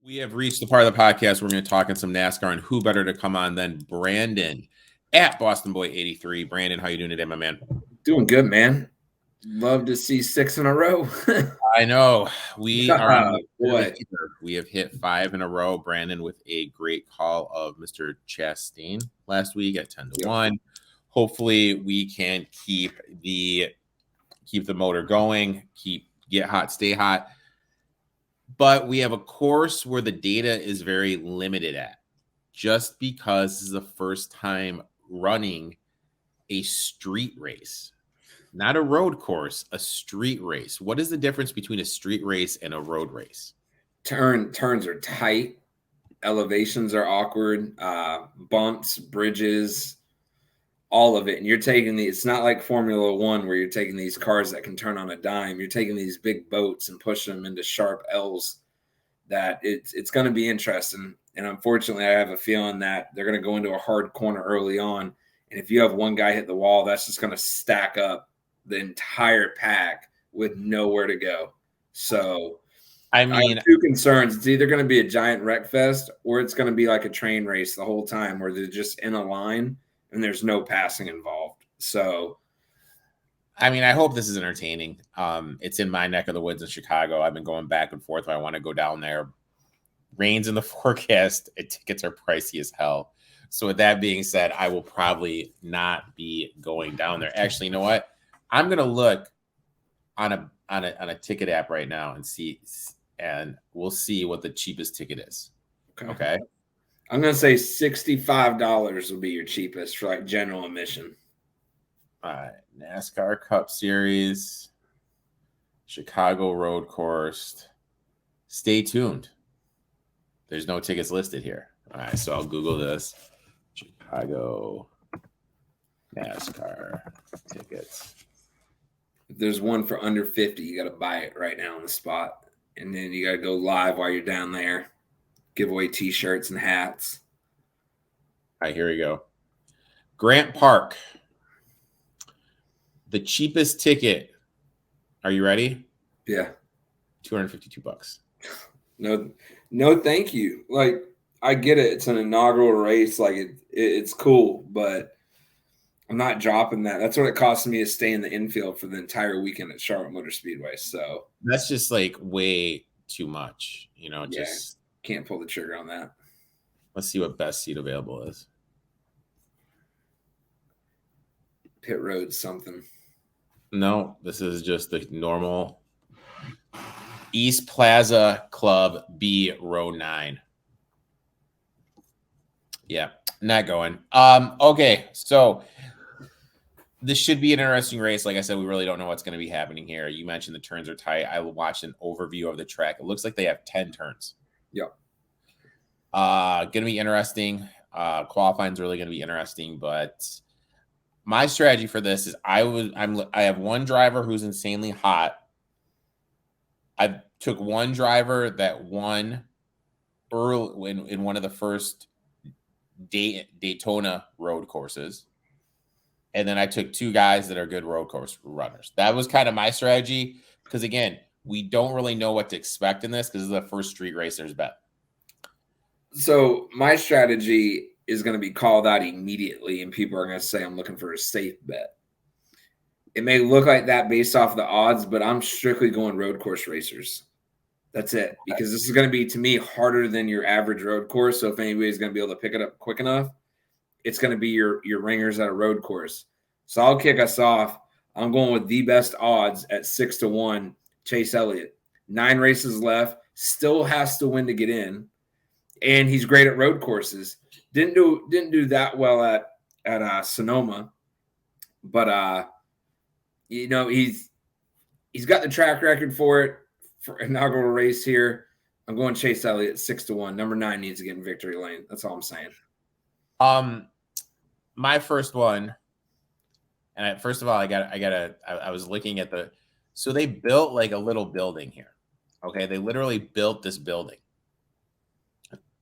We have reached the part of the podcast where we're going to talk in some NASCAR, and who better to come on than Brandon at Boston Boy 83. Brandon, how you doing today, my man? Doing good, man. Love to see 6 in a row. I know we are on the boy. We have hit 5 in a row. Brandon with a great call of Mr. Chastain last week at 10-1. Hopefully, we can keep the motor going, get hot, stay hot. But we have a course where the data is very limited at, just because this is the first time running a street race, not a road course, a street race. What is the difference between a street race and a road race? Turns are tight. Elevations are awkward. Bumps, bridges, all of it. And you're taking it's not like Formula One where you're taking these cars that can turn on a dime. You're taking these big boats and pushing them into sharp L's. That it's going to be interesting. And unfortunately, I have a feeling that they're going to go into a hard corner early on. And if you have one guy hit the wall, that's just going to stack up the entire pack with nowhere to go. So I have two concerns. It's either going to be a giant wreck fest or it's going to be like a train race the whole time where they're just in a line and there's no passing involved. So I mean, I hope this is entertaining. It's in my neck of the woods in Chicago. I've been going back and forth. I want to go down there. Rain's in the forecast. Tickets are pricey as hell. So with that being said, I will probably not be going down there. Actually, you know what? I'm gonna look on a ticket app right now and see, and we'll see what the cheapest ticket is. Okay. I'm gonna say $65 will be your cheapest for like general admission. All right, NASCAR Cup Series, Chicago Road Course. Stay tuned. There's no tickets listed here. All right, so I'll Google this. Chicago NASCAR tickets. If there's one for under 50, you got to buy it right now on the spot. And then you got to go live while you're down there. Give away T-shirts and hats. All right, here we go. Grant Park. The cheapest ticket. Are you ready? Yeah. $252. No, thank you. Like, I get it. It's an inaugural race. Like, it's cool, but I'm not dropping that. That's what it cost me to stay in the infield for the entire weekend at Charlotte Motor Speedway. So that's just like way too much. Just can't pull the trigger on that. Let's see what best seat available is. Pit road something. No, this is just the normal East Plaza Club B row 9. Yeah, not going. Okay, so this should be an interesting race. Like I said, we really don't know what's going to be happening here. You mentioned the turns are tight. I watched an overview of the track. It looks like they have 10 turns. Yep. Going to be interesting. Qualifying is really going to be interesting, but my strategy for this is I have one driver who's insanely hot. I took one driver that won early in one of the first Daytona road courses. And then I took two guys that are good road course runners. That was kind of my strategy because, again, we don't really know what to expect in this because this is the first street race there's been. So my strategy is going to be called out immediately, and people are going to say I'm looking for a safe bet. It may look like that based off the odds, but I'm strictly going road course racers. That's it, because this is going to be, to me, harder than your average road course. So if anybody's going to be able to pick it up quick enough, it's going to be your ringers at a road course. So I'll kick us off. I'm going with the best odds at 6-1, Chase Elliott. 9 races left, still has to win to get in, and he's great at road courses. Didn't do that well at Sonoma, but he's got the track record for it for inaugural race here. I'm going Chase Elliott 6-1. Number 9 needs to get in victory lane. That's all I'm saying. My first one, and first of all, I was looking at so they built like a little building here. Okay, they literally built this building.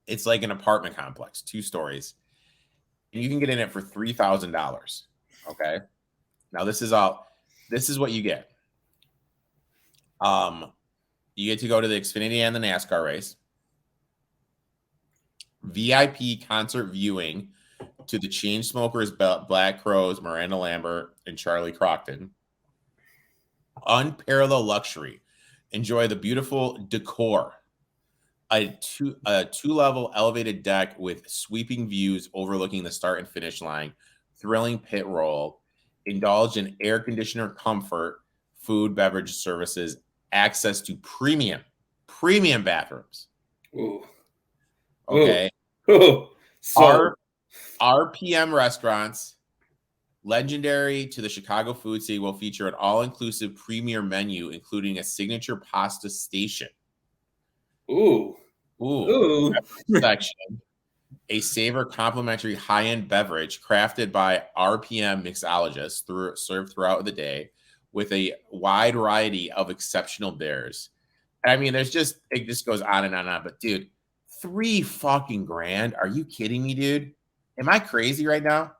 It's like an apartment complex, 2 stories, and you can get in it for $3,000. Okay, now this is what you get. You get to go to the Xfinity and the NASCAR race. VIP concert viewing to the Chainsmokers, Black Crowes, Miranda Lambert, and Charlie Crockton. Unparalleled luxury. Enjoy the beautiful decor. A two-level elevated deck with sweeping views overlooking the start and finish line. Thrilling pit roll. Indulge in air conditioner comfort, food, beverage services, access to premium bathrooms. Ooh. Okay. Ooh. So RPM restaurants, legendary to the Chicago food scene, will feature an all-inclusive premier menu, including a signature pasta station. Ooh. Section. A savor complimentary high-end beverage crafted by RPM mixologists served throughout the day with a wide variety of exceptional beers. I mean, it just goes on and on and on. But dude, $3 fucking grand. Are you kidding me, dude? Am I crazy right now?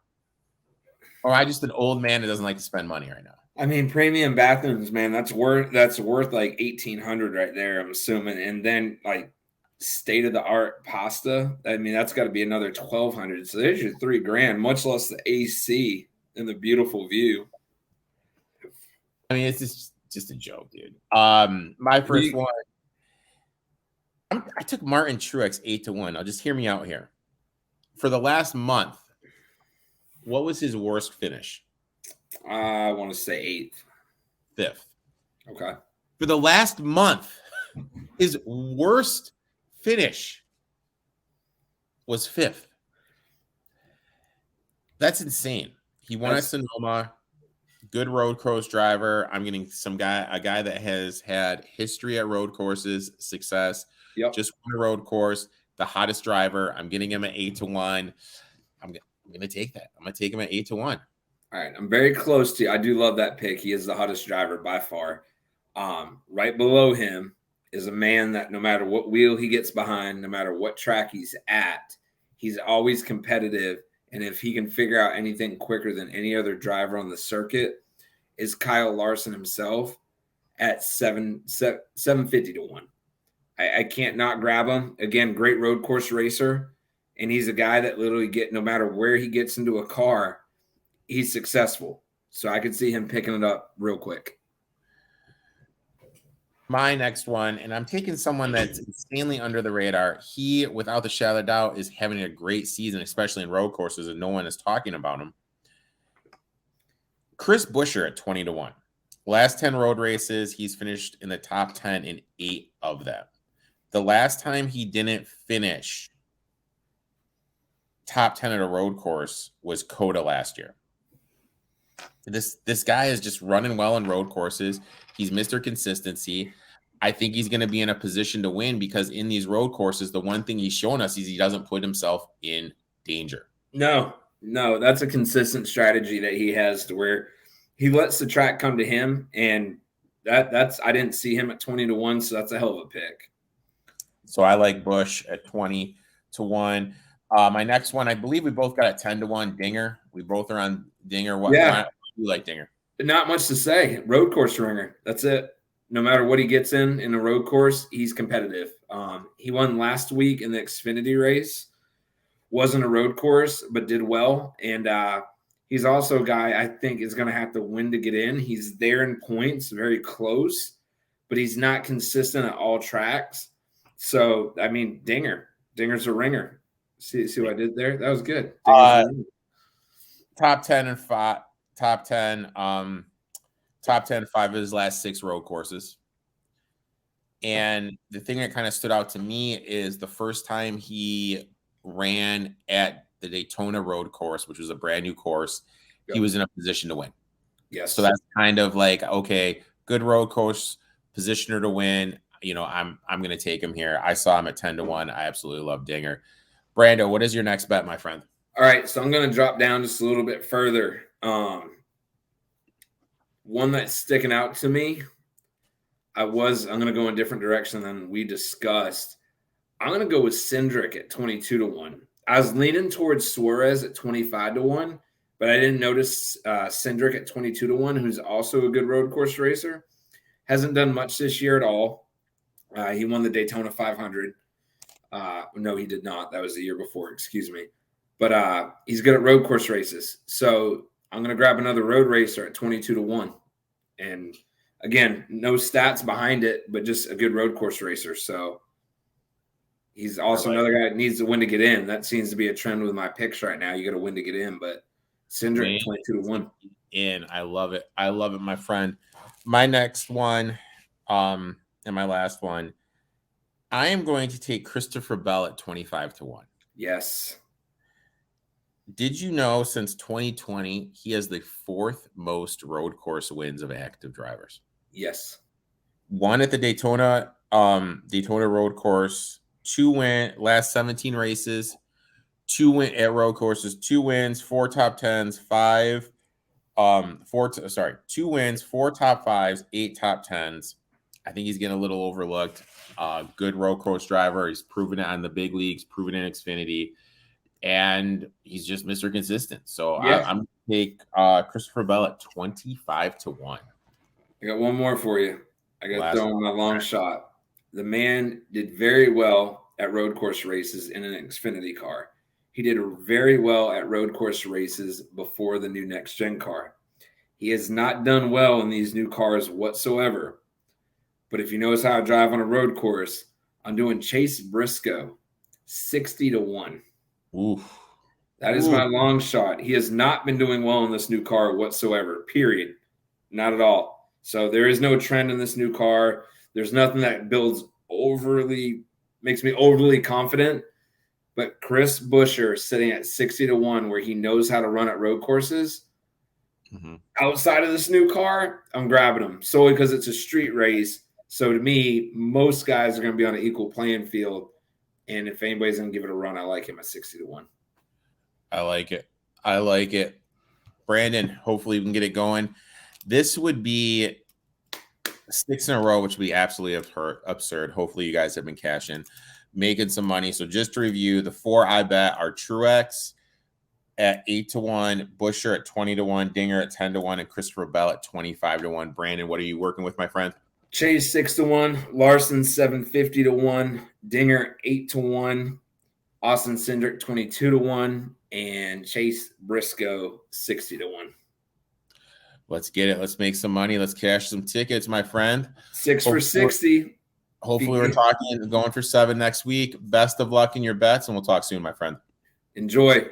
Or am I just an old man that doesn't like to spend money right now? I mean, premium bathrooms, man, that's worth like $1,800 right there, I'm assuming. And then like state of the art pasta, I mean, that's got to be another $1,200. So there's your $3 grand, much less the AC and the beautiful view. I mean, it's just a joke, dude. My first one, I took Martin Truex 8-1. Now, just hear me out here. For the last month, what was his worst finish? I want to say 8th. 5th. Okay. For the last month, his worst finish was 5th. That's insane. He won at Sonoma. Good road course driver. I'm getting a guy that has had history at road courses, success. Yep. Just won a road course. The hottest driver. I'm getting him at 8-1. I'm going to take that. I'm going to take him at 8-1. All right. I'm very close to you. I do love that pick. He is the hottest driver by far. Right below him is a man that no matter what wheel he gets behind, no matter what track he's at, he's always competitive. And if he can figure out anything quicker than any other driver on the circuit, is Kyle Larson himself at 750-1. I can't not grab him. Again, great road course racer. And he's a guy that literally no matter where he gets into a car, he's successful. So I could see him picking it up real quick. My next one, and I'm taking someone that's insanely under the radar. He, without the shadow of doubt, is having a great season, especially in road courses, and no one is talking about him. Chris Buescher at 20-1. Last 10 road races, he's finished in the top 10 in 8 of them. The last time he didn't finish top 10 at a road course was Coda last year. This guy is just running well in road courses. He's Mr. Consistency. I think he's going to be in a position to win because in these road courses, the one thing he's shown us is he doesn't put himself in danger. No, that's a consistent strategy that he has to where he lets the track come to him. And that's I didn't see him at 20-1, so that's a hell of a pick. So I like Busch at 20-1. My next one, I believe we both got a 10-1 Dinger. We both are on Dinger. Why do you like Dinger? Not much to say. Road course ringer. That's it. No matter what he gets in a road course, he's competitive. He won last week in the Xfinity race. Wasn't a road course, but did well. And he's also a guy I think is going to have to win to get in. He's there in points, very close, but he's not consistent at all tracks. So, I mean, Dinger's a ringer. See what I did there? That was good. Top 10 and 5. Top 10, 5 of his last 6 road courses. And the thing that kind of stood out to me is the first time he ran at the Daytona road course, which was a brand new course, he was in a position to win. Yes. So that's kind of like, okay, good road course, positioner to win. You know, I'm going to take him here. I saw him at 10-1. I absolutely love Dinger. Brando, what is your next bet, my friend? All right, so I'm going to drop down just a little bit further. One that's sticking out to me, I'm going to go in a different direction than we discussed. I'm going to go with Cindric at 22-1. I was leaning towards Suarez at 25-1, but I didn't notice Cindric at 22-1, who's also a good road course racer. Hasn't done much this year at all. He won the Daytona 500. No, he did not. That was the year before. Excuse me. But he's good at road course races. So I'm going to grab another road racer at 22-1. And again, no stats behind it, but just a good road course racer. So he's also another guy that needs to win to get in. That seems to be a trend with my picks right now. You got to win to get in, but Cindric 22-1. I love it. I love it, my friend. My next one, and my last one, I am going to take Christopher Bell at 25-1. Yes. Did you know since 2020, he has the 4th most road course wins of active drivers? Yes. 1 at the Daytona road course, 2 win last 17 races, 2 win at road courses, 2 wins, 4 top 10s, 2 wins, 4 top 5s, 8 top 10s. I think he's getting a little overlooked. Good road course driver. He's proven it on the big leagues, proven in Xfinity, and he's just Mr. Consistent. So yeah. I'm going to take Christopher Bell at 25-1. I got one more for you. I got to throw in my long shot. The man did very well at road course races in an Xfinity car. He did very well at road course races before the new next-gen car. He has not done well in these new cars whatsoever. But if he knows how to drive on a road course, I'm doing Chase Briscoe, 60-1. Oof. That is my long shot. He has not been doing well in this new car whatsoever, period. Not at all. So there is no trend in this new car. There's nothing that makes me overly confident. But Chris Buescher sitting at 60-1 where he knows how to run at road courses. Mm-hmm. Outside of this new car, I'm grabbing him solely because it's a street race. So to me, most guys are going to be on an equal playing field. And if anybody's going to give it a run, I like him at 60-1. I like it. Brandon, hopefully we can get it going. This would be 6 in a row, which would be absolutely absurd. Hopefully you guys have been cashing, making some money. So just to review, the 4 I bet are Truex at 8-1, Buescher at 20-1, Dinger at 10-1, and Christopher Bell at 25-1. Brandon, what are you working with, my friend? Chase 6-1, Larson 750-1, Dinger 8-1, Austin Cindric 22-1, and Chase Briscoe 60-1. Let's get it. Let's make some money. Let's cash some tickets, my friend. 6 for 60. Hopefully we're going for 7 next week. Best of luck in your bets, and we'll talk soon, my friend. Enjoy.